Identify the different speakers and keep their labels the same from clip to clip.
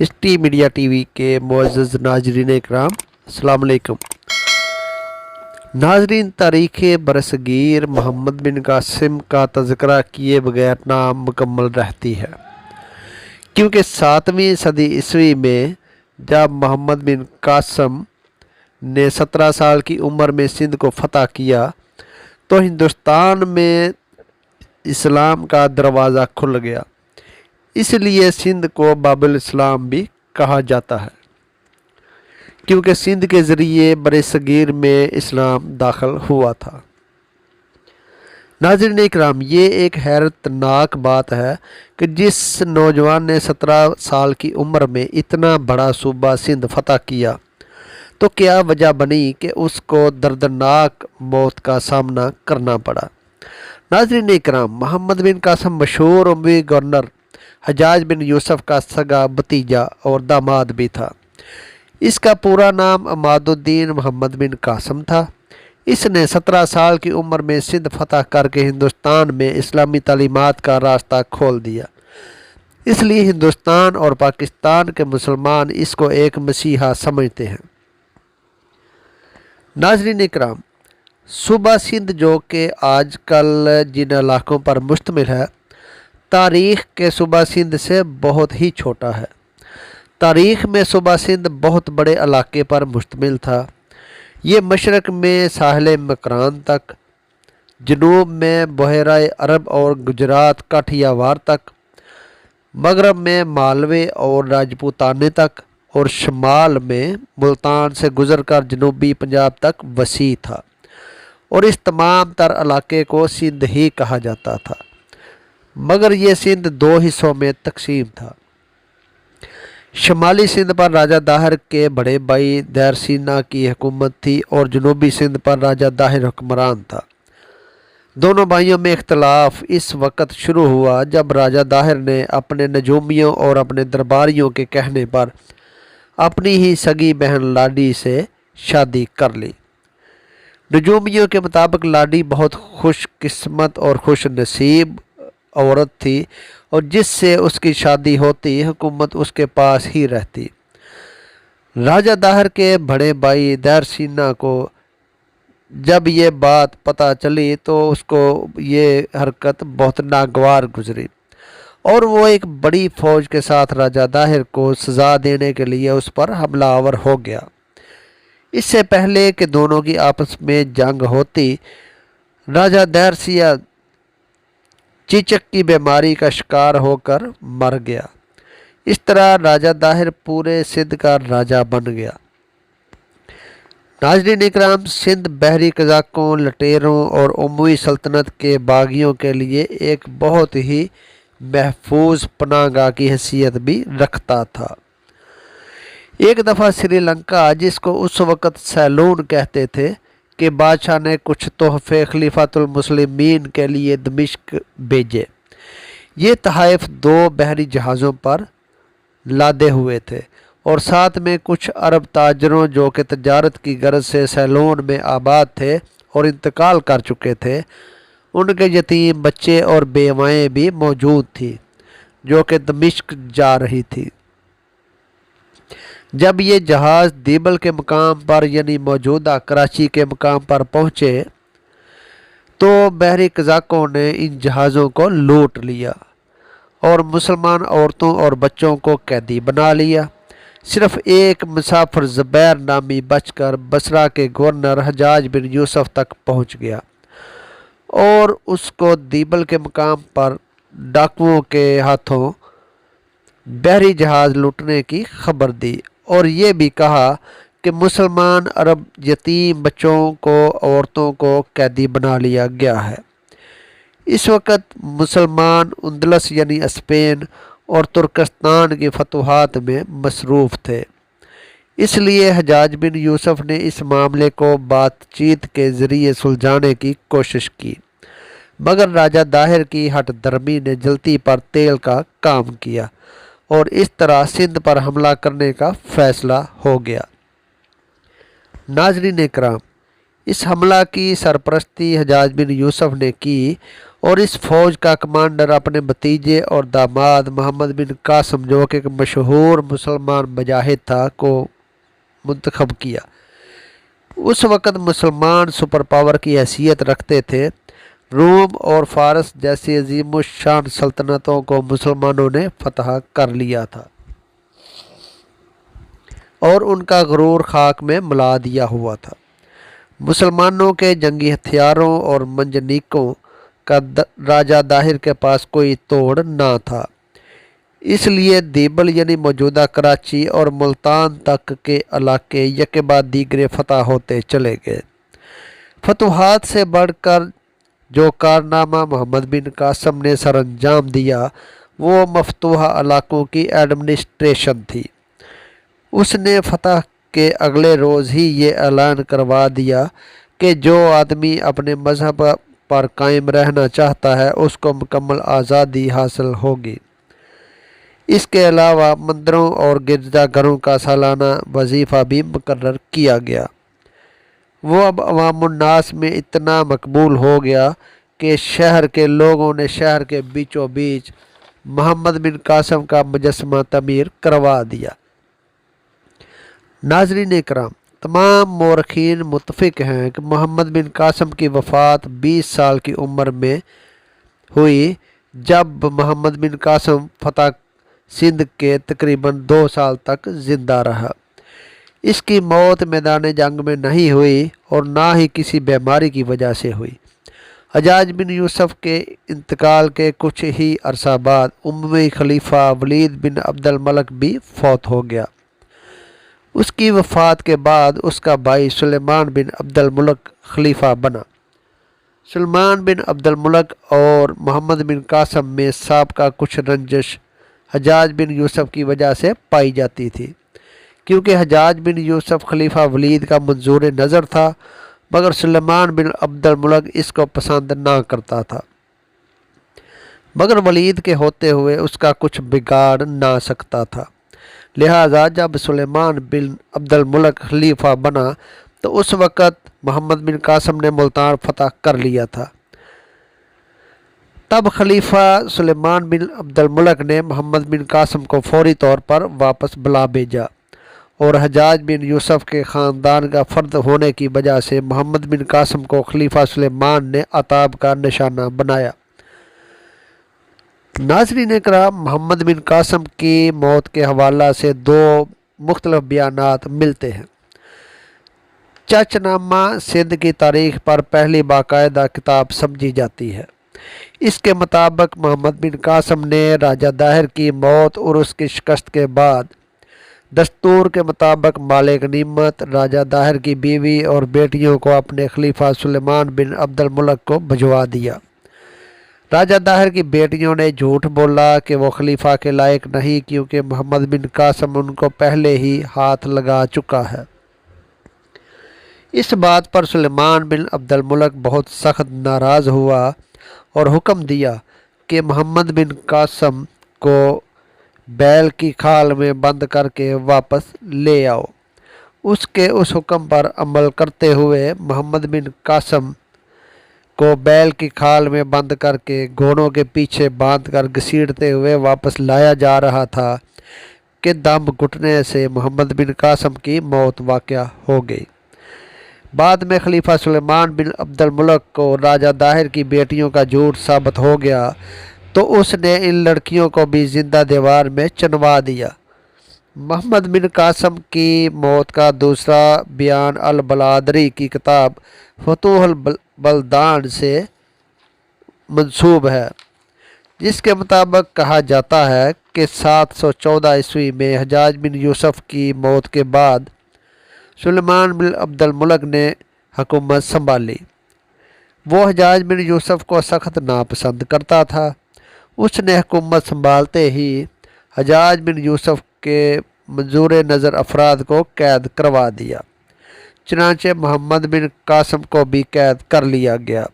Speaker 1: S T media T V کے معزز ناظرین اکرام، السلام علیکم۔ ناظرین، تاریخ برصغیر محمد بن قاسم کا تذکرہ کیے بغیر نامکمل رہتی ہے، کیونکہ 7ویں صدی عیسوی میں جب محمد بن قاسم نے 17 سال کی عمر میں سندھ کو فتح کیا تو ہندوستان میں اسلام کا دروازہ کھل گیا۔ اس لیے سندھ کو باب الاسلام بھی کہا جاتا ہے، کیونکہ سندھ کے ذریعے برصغیر میں اسلام داخل ہوا تھا۔ ناظرین اکرام، یہ ایک حیرت ناک بات ہے کہ جس نوجوان نے 17 سال کی عمر میں اتنا بڑا صوبہ سندھ فتح کیا تو کیا وجہ بنی کہ اس کو دردناک موت کا سامنا کرنا پڑا۔ ناظرین اکرام، محمد بن قاسم مشہور اموی گورنر حجاج بن یوسف کا سگا بھتیجا اور داماد بھی تھا۔ اس کا پورا نام عماد الدین محمد بن قاسم تھا۔ اس نے 17 سال کی عمر میں سندھ فتح کر کے ہندوستان میں اسلامی تعلیمات کا راستہ کھول دیا۔ اس لیے ہندوستان اور پاکستان کے مسلمان اس کو ایک مسیحا سمجھتے ہیں۔ ناظرین اکرام، صوبہ سندھ جو کہ آج کل جن علاقوں پر مشتمل ہے، تاریخ کے صوبہ سندھ سے بہت ہی چھوٹا ہے۔ تاریخ میں صوبہ سندھ بہت بڑے علاقے پر مشتمل تھا۔ یہ مشرق میں ساحل مکران تک، جنوب میں بحیرہ عرب اور گجرات کاٹھیاوار تک، مغرب میں مالوے اور راجپوتانے تک، اور شمال میں ملتان سے گزر کر جنوبی پنجاب تک وسیع تھا، اور اس تمام تر علاقے کو سندھ ہی کہا جاتا تھا، مگر یہ سندھ 2 حصوں میں تقسیم تھا۔ شمالی سندھ پر راجہ داہر کے بڑے بھائی دیر سینا کی حکومت تھی اور جنوبی سندھ پر راجہ داہر حکمران تھا۔ دونوں بھائیوں میں اختلاف اس وقت شروع ہوا جب راجہ داہر نے اپنے نجومیوں اور اپنے درباریوں کے کہنے پر اپنی ہی سگی بہن لاڈی سے شادی کر لی۔ نجومیوں کے مطابق لاڈی بہت خوش قسمت اور خوش نصیب عورت تھی، اور جس سے اس کی شادی ہوتی حکومت اس کے پاس ہی رہتی۔ راجہ داہر کے بڑے بھائی دیر سینا کو جب یہ بات پتہ چلی تو اس کو یہ حرکت بہت ناگوار گزری، اور وہ ایک بڑی فوج کے ساتھ راجہ داہر کو سزا دینے کے لیے اس پر حملہ آور ہو گیا۔ اس سے پہلے کہ دونوں کی آپس میں جنگ ہوتی، راجہ دیر سیا چیچک کی بیماری کا شکار ہو کر مر گیا۔ اس طرح راجہ داہر پورے سندھ کا راجہ بن گیا۔ ناظرین اکرام، سندھ بحری قزاقوں، لٹیروں اور اموی سلطنت کے باغیوں کے لیے ایک بہت ہی محفوظ پناہ گاہ کی حیثیت بھی رکھتا تھا۔ ایک دفعہ سری لنکا، جس کو اس وقت سیلون کہتے تھے، کہ بادشاہ نے کچھ تحفے خلیفۃ المسلمین کے لیے دمشق بھیجے۔ یہ تحائف 2 بحری جہازوں پر لادے ہوئے تھے، اور ساتھ میں کچھ عرب تاجروں جو کہ تجارت کی غرض سے سیلون میں آباد تھے اور انتقال کر چکے تھے، ان کے یتیم بچے اور بیوائیں بھی موجود تھیں جو کہ دمشق جا رہی تھی۔ جب یہ جہاز دیبل کے مقام پر یعنی موجودہ کراچی کے مقام پر پہنچے تو بحری قزاقوں نے ان جہازوں کو لوٹ لیا اور مسلمان عورتوں اور بچوں کو قیدی بنا لیا۔ صرف ایک مسافر زبیر نامی بچ کر بصرہ کے گورنر حجاج بن یوسف تک پہنچ گیا اور اس کو دیبل کے مقام پر ڈاکوؤں کے ہاتھوں بحری جہاز لوٹنے کی خبر دی، اور یہ بھی کہا کہ مسلمان عرب یتیم بچوں کو، عورتوں کو قیدی بنا لیا گیا ہے۔ اس وقت مسلمان اندلس یعنی اسپین اور ترکستان کی فتوحات میں مصروف تھے، اس لیے حجاج بن یوسف نے اس معاملے کو بات چیت کے ذریعے سلجھانے کی کوشش کی، مگر راجہ داہر کی ہٹ درمی نے جلتی پر تیل کا کام کیا، اور اس طرح سندھ پر حملہ کرنے کا فیصلہ ہو گیا۔ ناظرین اکرام، اس حملہ کی سرپرستی حجاج بن یوسف نے کی، اور इस फौज का कमांडर अपने भतीजे और दामाद मोहम्मद बिन कासम जो कि एक मशहूर मुसलमान मुजाहिद था को मुंतखब किया। उस वक़्त मुसलमान सुपर पावर की हैसियत रखते थे। रोम और फ़ारस जैसी अजीमुशान सल्तनतों को मुसलमानों ने फतह कर लिया था और उनका गुरूर खाक में मिला दिया हुआ था। मुसलमानों के जंगी हथियारों और मंजनीकों का राजा दाहिर के पास कोई तोड़ ना था, इसलिए दीबल यानी मौजूदा कराची और मुल्तान तक के इलाके यके बाद दीगरे फतह होते चले गए। फतुहात से बढ़कर जो कारनामा मोहम्मद बिन कासम ने सर अंजाम दिया वो मफतूहा इलाकों की एडमिनिस्ट्रेशन थी। उसने फतह के अगले रोज़ ही ये ऐलान करवा दिया कि जो आदमी अपने मज़हब पर कायम रहना चाहता है उसको मुकम्मल आज़ादी हासिल होगी। इसके अलावा मंदिरों और गिरजाघरों का सालाना वजीफ़ा भी मुकर्रर किया गया। वो अब अवामुन्नास में इतना मकबूल हो गया कि शहर के लोगों ने शहर के बीचों बीच मोहम्मद बिन कासम का मुजस्समा तमीर करवा दिया। नाज़रीन इकराम, तमाम मौरखीन मुत्तफ़िक़ हैं कि मोहम्मद बिन कासम की वफ़ात 20 साल की उम्र में हुई, जब मोहम्मद बिन कासम फतह सिंध के तकरीबन 2 साल तक ज़िंदा रहा। इसकी मौत मैदान जंग में नहीं हुई और ना ही किसी बीमारी की वजह से हुई। हज्जाज बिन यूसुफ के इंतकाल के कुछ ही अरसा बाद उम्मी खलीफा वलीद बिन अब्दुल मलिक भी फौत हो गया। उसकी वफ़ात के बाद उसका भाई सुलेमान बिन अब्दुल मलिक खलीफा बना। सुलेमान बिन अब्दुल मलिक और मोहम्मद बिन कासम में साबका कुछ रंजिश हज्जाज बिन यूसुफ की वजह से पाई जाती थी, क्योंकि हज्जाज बिन यूसुफ खलीफा वलीद का मंजूर नज़र था, मगर सुलेमान बिन अब्दुल मलिक इसको पसंद ना करता था। मगर वलीद के होते हुए उसका कुछ बिगाड़ ना सकता था। लिहाजा जब सुलेमान बिन अब्दुल मलिक खलीफा बना तो उस वक़्त मोहम्मद बिन कासम ने मुल्तान फतह कर लिया था। तब खलीफा सुलेमान बिन अब्दुल मलिक ने मोहम्मद बिन कासम को फौरी तौर पर वापस बुला भेजा और हज्जाज बिन यूसुफ के ख़ानदान का फ़र्द होने की वजह से मोहम्मद बिन कासम को खलीफा सुलेमान ने अताब का निशाना बनाया। नाज़रीन इकराम, मोहम्मद बिन कासम की मौत के हवाला से 2 मुख्तलिफ बयानात मिलते हैं। चचनामा सिंध की तारीख़ पर पहली बाकायदा किताब समझी जाती है। इसके मुताबिक मोहम्मद बिन कासम ने राजा दाहिर की मौत और उसकी शिकस्त के बाद दस्तूर के मुताबिक माले गनीमत राजा दाहिर की बीवी और बेटियों को अपने खलीफा सुलेमान बिन अब्दुल मलिक को भिजवा दिया। राजा दाहिर की बेटियों ने झूठ बोला कि वो खलीफा के लायक नहीं, क्योंकि मोहम्मद बिन कासम उनको पहले ही हाथ लगा चुका है। इस बात पर सुलेमान बिन अब्दुल मलिक बहुत सख्त नाराज़ हुआ और हुक्म दिया कि मोहम्मद बिन कासम को बैल की खाल में बंद करके वापस ले आओ। उसके उस हुक्म पर अमल करते हुए मोहम्मद बिन कासम को बैल की खाल में बंद करके घोड़ों के पीछे बांधकर घसीटते हुए वापस लाया जा रहा था कि दम घुटने से मोहम्मद बिन कासम की मौत वाक़या हो गई। बाद में खलीफा सुलेमान बिन अब्दुल मलिक को राजा दाहिर की बेटियों का झूठ साबित हो गया तो उसने इन लड़कियों को भी जिंदा दीवार में चुनवा दिया। मोहम्मद बिन कासम की मौत का दूसरा बयान अल बलादरी की किताब फतूहुल बलदान से मंसूब है, जिसके मुताबिक कहा जाता है कि 714 ईस्वी में हज्जाज बिन यूसुफ की मौत के बाद सुलेमान बिन अब्दुल मलिक ने हुकूमत संभाली। वो हज्जाज बिन यूसुफ को सख्त नापसंद करता था। उसने हुकूमत संभालते ही हज्जाज बिन यूसुफ के मंजूर नज़र अफराद को कैद करवा दिया। चनांचे मोहम्मद बिन कासम को भी कैद कर लिया गया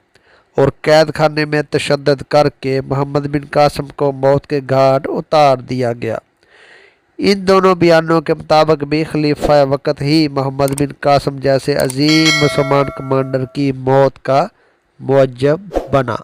Speaker 1: और कैद खाने में तशद्दुद करके मोहम्मद बिन कासम को मौत के घाट उतार दिया गया। इन दोनों बयानों के मुताबिक भी खलीफा वक़्त ही मोहम्मद बिन कासम जैसे अजीम मुसलमान कमांडर की मौत का मुअज्जब बना।